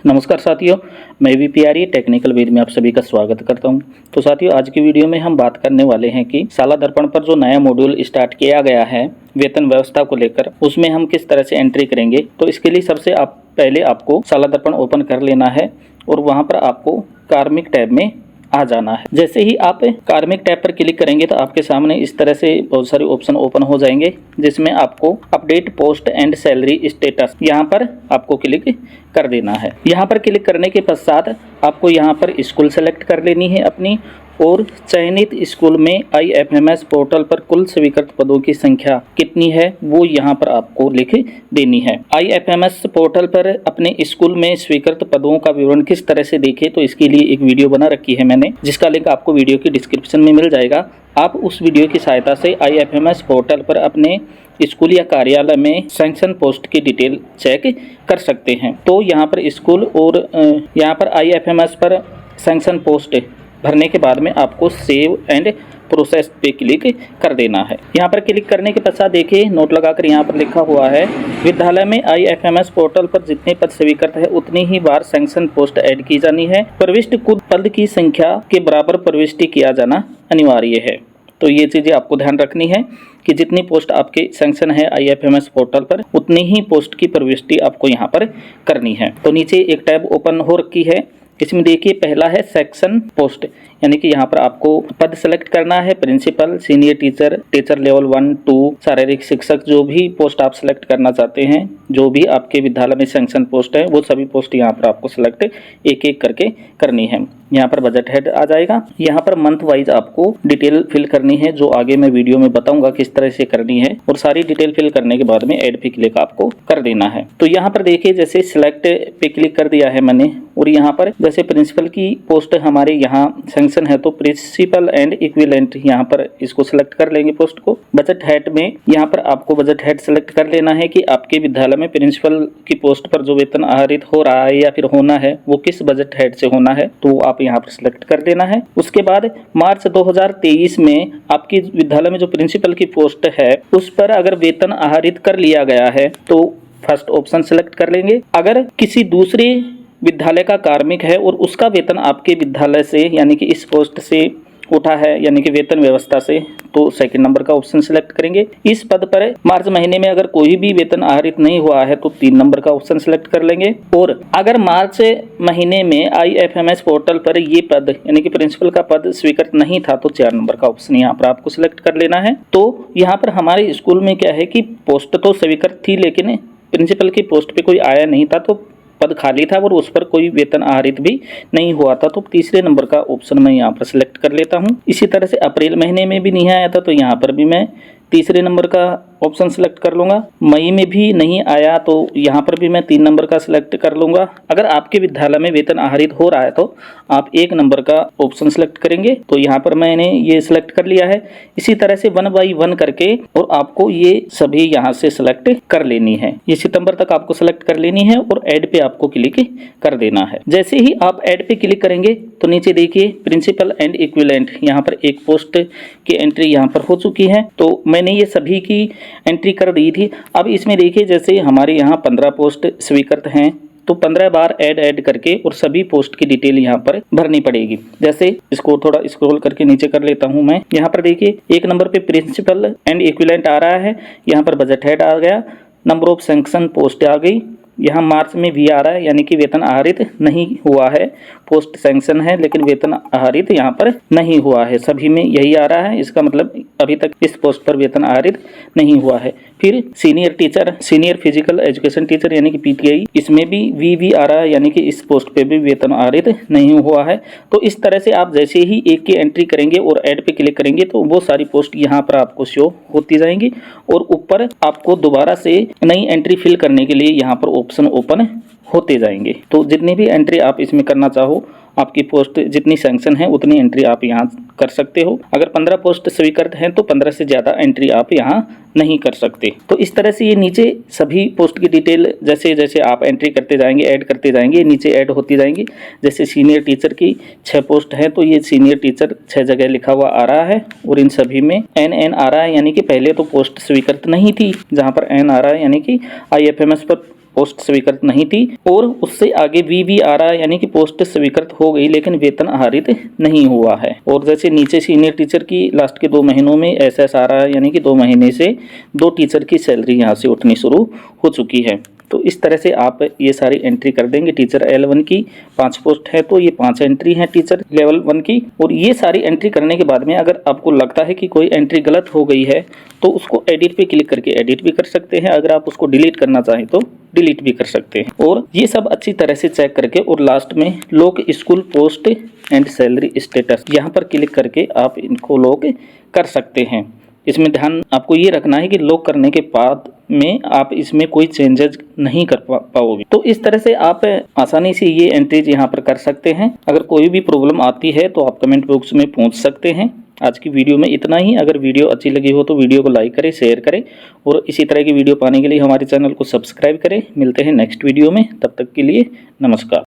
नमस्कार साथियों, मैं वीपीआरई टेक्निकल वेद में आप सभी का स्वागत करता हूं। तो साथियों, आज की वीडियो में हम बात करने वाले हैं कि शाला दर्पण पर जो नया मॉड्यूल स्टार्ट किया गया है वेतन व्यवस्था को लेकर, उसमें हम किस तरह से एंट्री करेंगे। तो इसके लिए सबसे पहले आपको शाला दर्पण ओपन कर लेना है और वहां पर आपको कार्मिक टैब में आ जाना है। जैसे ही आप कार्मिक टैब पर क्लिक करेंगे तो आपके सामने इस तरह से बहुत सारे ऑप्शन ओपन हो जाएंगे, जिसमें आपको update post and salary status यहाँ पर आपको क्लिक कर देना है। यहाँ पर क्लिक करने के पश्चात आपको यहाँ पर स्कूल सेलेक्ट कर लेनी है अपनी, और चयनित स्कूल में IFMS पोर्टल पर कुल स्वीकृत पदों की संख्या कितनी है वो यहाँ पर आपको लिख देनी है। IFMS पोर्टल पर अपने स्कूल में स्वीकृत पदों का विवरण किस तरह से देखें, तो इसके लिए एक वीडियो बना रखी है मैंने, जिसका लिंक आपको वीडियो की डिस्क्रिप्शन में मिल जाएगा। आप उस वीडियो की सहायता से IFMS पोर्टल पर अपने स्कूल या कार्यालय में सैंक्शन पोस्ट की डिटेल चेक कर सकते हैं। तो यहाँ पर स्कूल और यहाँ पर IFMS पर सैंक्शन पोस्ट भरने के बाद में आपको सेव एंड प्रोसेस पे क्लिक कर देना है। यहाँ पर क्लिक करने के पश्चात देखिए नोट लगाकर यहाँ पर लिखा हुआ है, विद्यालय में IFMS पोर्टल पर जितने पद स्वीकृत है उतनी ही बार सैंक्शन पोस्ट ऐड की जानी है। प्रविष्ट कुल पद की संख्या के बराबर प्रविष्टि किया जाना अनिवार्य है। तो ये चीज़ें आपको ध्यान रखनी है कि जितनी पोस्ट आपके सैंक्शन है IFMS पोर्टल पर उतनी ही पोस्ट की प्रविष्टि आपको यहाँ पर करनी है। तो नीचे एक टैब ओपन हो रखी है, इसमें देखिए पहला है सेक्शन पोस्ट, यानी कि यहाँ पर आपको पद सेलेक्ट करना है। Principal, senior teacher, teacher level 1, 2, शारीरिक शिक्षक, जो भी पोस्ट आप सेलेक्ट करना चाहते हैं, जो भी आपके विद्यालय में सैंक्शन पोस्ट है वो सभी पोस्ट यहाँ पर आपको सेलेक्ट एक एक करके करनी है। यहाँ पर बजट हेड आ जाएगा। यहाँ पर मंथ वाइज आपको डिटेल फिल करनी है, जो आगे मैं वीडियो में बताऊंगा किस तरह से करनी है, और सारी डिटेल फिल करने के बाद में ऐड पे क्लिक आपको कर देना है। तो यहाँ पर देखिए जैसे सिलेक्ट पे क्लिक कर दिया है मैंने, और यहाँ पर जैसे प्रिंसिपल की पोस्ट हमारे यहाँ सैंक्शन है तो प्रिंसिपल एंड इक्विवेलेंट यहाँ पर इसको सिलेक्ट कर लेंगे पोस्ट को। बजट हेड में यहाँ पर आपको बजट हेड सिलेक्ट कर लेना है कि आपके विद्यालय में प्रिंसिपल की पोस्ट पर जो वेतन आहरित हो रहा है या फिर होना है वो किस बजट हेड से होना है, तो आप यहाँ पर सिलेक्ट कर देना है। उसके बाद मार्च 2023 में आपकी विद्यालय में जो प्रिंसिपल की पोस्ट है उस पर अगर वेतन आहरित कर लिया गया है तो फर्स्ट ऑप्शन सिलेक्ट कर लेंगे। अगर किसी दूसरे विद्यालय का कार्मिक है और उसका वेतन आपके विद्यालय से यानी कि इस पोस्ट से उठा है यानी कि वेतन व्यवस्था से, तो सेकंड नंबर का ऑप्शन सिलेक्ट करेंगे। इस पद पर मार्च महीने में अगर कोई भी वेतन आहरित नहीं हुआ है तो 3 नंबर का ऑप्शन सिलेक्ट कर लेंगे। और अगर मार्च महीने में IFMS पोर्टल पर ये पद यानी कि प्रिंसिपल का पद स्वीकृत नहीं था तो 4 नंबर का ऑप्शन यहाँ पर आपको सिलेक्ट कर लेना है। तो यहाँ पर हमारे स्कूल में क्या है कि पोस्ट तो स्वीकृत थी लेकिन प्रिंसिपल की पोस्ट पे कोई आया नहीं था, तो पद खाली था और उस पर कोई वेतन आहरित भी नहीं हुआ था, तो तीसरे नंबर का ऑप्शन मैं यहाँ पर सिलेक्ट कर लेता हूँ। इसी तरह से अप्रैल महीने में भी नहीं आया था तो यहाँ पर भी मैं तीसरे नंबर का ऑप्शन सिलेक्ट कर लूँगा। मई में भी नहीं आया तो यहाँ पर भी मैं 3 नंबर का सिलेक्ट कर लूँगा। अगर आपके विद्यालय में वेतन आहरित हो रहा है तो आप 1 नंबर का ऑप्शन सिलेक्ट करेंगे, तो यहाँ पर मैंने ये सिलेक्ट कर लिया है। इसी तरह से 1 बाई 1 करके और आपको ये सभी यहाँ से सिलेक्ट कर लेनी है। ये सितंबर तक आपको सिलेक्ट कर लेनी है और ऐड पे आपको क्लिक कर देना है। जैसे ही आप ऐड पे क्लिक करेंगे तो नीचे देखिए प्रिंसिपल एंड इक्विवेलेंट, यहाँ पर एक पोस्ट की एंट्री यहाँ पर हो चुकी है, तो मैंने ये सभी की एंट्री कर दी थी। अब इसमें देखिए जैसे हमारे यहाँ 15 पोस्ट स्वीकृत हैं तो 15 बार ऐड करके और सभी पोस्ट की डिटेल यहाँ पर भरनी पड़ेगी। जैसे इसको थोड़ा स्क्रॉल करके नीचे कर लेता हूँ मैं। यहाँ पर देखिए 1 नंबर पे प्रिंसिपल एंड इक्विवेलेंट आ रहा है, यहाँ पर बजट हेड आ गया, नंबर ऑफ सैंक्शन पोस्ट आ गई, यहाँ मार्च में भी आ रहा है यानी कि वेतन आहरित नहीं हुआ है, पोस्ट सैंक्शन है लेकिन वेतन आहरित यहाँ पर नहीं हुआ है, सभी में यही आ रहा है। इसका मतलब अभी तक इस पोस्ट पर वेतन आहरित नहीं हुआ है। फिर senior teacher, senior physical education teacher यानी कि PTI, इसमें भी VV आ रहा है यानी कि इस पोस्ट पे भी वेतन आहरित नहीं हुआ है। तो इस तरह से आप जैसे ही एक की एंट्री करेंगे और ऐड पे क्लिक करेंगे तो वो सारी पोस्ट यहाँ पर आपको शो होती जाएंगी, और ऊपर आपको दोबारा से नई एंट्री फिल करने के लिए यहाँ पर ऑप्शन ओपन होते जाएंगे। तो जितनी भी एंट्री आप इसमें करना चाहो, आपकी पोस्ट जितनी सैंक्शन है उतनी एंट्री आप यहाँ कर सकते हो। अगर 15 पोस्ट स्वीकृत हैं तो 15 से ज़्यादा एंट्री आप यहाँ नहीं कर सकते। तो इस तरह से ये नीचे सभी पोस्ट की डिटेल जैसे जैसे आप एंट्री करते जाएंगे, ऐड करते जाएंगे, नीचे ऐड होती जाएंगी। जैसे सीनियर टीचर की 6 पोस्ट है तो ये सीनियर टीचर 6 जगह लिखा हुआ आ रहा है, और इन सभी में NN आ रहा है यानी कि पहले तो पोस्ट स्वीकृत नहीं थी, जहाँ पर N आ रहा है यानी कि IFMS पर पोस्ट स्वीकृत नहीं थी, और उससे आगे VVRR यानी कि पोस्ट स्वीकृत हो गई लेकिन वेतन आहरित नहीं हुआ है। और जैसे नीचे सीनियर टीचर की लास्ट के 2 महीनों में SSRR यानी कि 2 महीने से 2 टीचर की सैलरी यहाँ से उठनी शुरू हो चुकी है। तो इस तरह से आप ये सारी एंट्री कर देंगे। टीचर L1 की 5 पोस्ट है तो ये 5 एंट्री है टीचर लेवल 1 की। और ये सारी एंट्री करने के बाद में अगर आपको लगता है कि कोई एंट्री गलत हो गई है तो उसको एडिट पे क्लिक करके एडिट भी कर सकते हैं। अगर आप उसको डिलीट करना चाहें तो डिलीट भी कर सकते हैं। और ये सब अच्छी तरह से चेक करके और लास्ट में lock school post and salary status यहाँ पर क्लिक करके आप इनको लॉक कर सकते हैं। इसमें ध्यान आपको ये रखना है कि लॉक करने के बाद में आप इसमें कोई चेंजेस नहीं कर पाओगे। तो इस तरह से आप आसानी से ये एंट्रीज यहाँ पर कर सकते हैं। अगर कोई भी प्रॉब्लम आती है तो आप कमेंट बॉक्स में पूछ सकते हैं। आज की वीडियो में इतना ही। अगर वीडियो अच्छी लगी हो तो वीडियो को लाइक करें, शेयर करें और इसी तरह की वीडियो पाने के लिए हमारे चैनल को सब्सक्राइब करें। मिलते हैं नेक्स्ट वीडियो में, तब तक के लिए नमस्कार।